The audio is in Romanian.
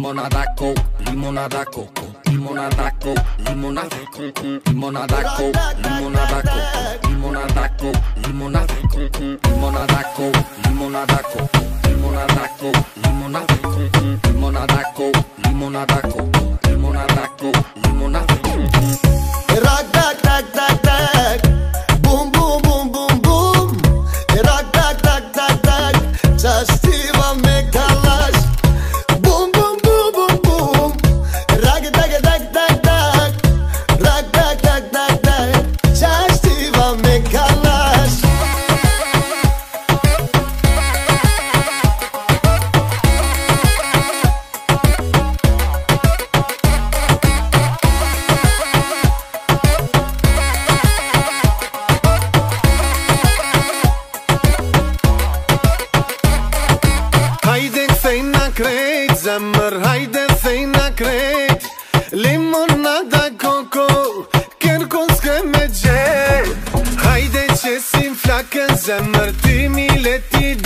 limonada coke, limonada coco, limonada coke, limonada coco, limonada coke, limonada coco, limonada coke, limonada coco, limonada coke, limonada coco, limonada coke, limonada coco, limonada coke, limonada coco, limonada coke, limonada coco. Rock, rock, rock, rock, rock. Boom, boom, boom, boom, boom. Rock, rock, rock, rock, rock. Just Ivan Mekalas. Boom, boom, boom, boom, boom. Rock, rock, rock, rock, rock. Rock, rock, rock, rock, rock. Just Ivan Mekalas. Haide fej na krejt, zemër, hajde fej na krejt. Limonada koko, kërkon s'ke me gjet. Hajde qesim flakën zemër, ti mi leti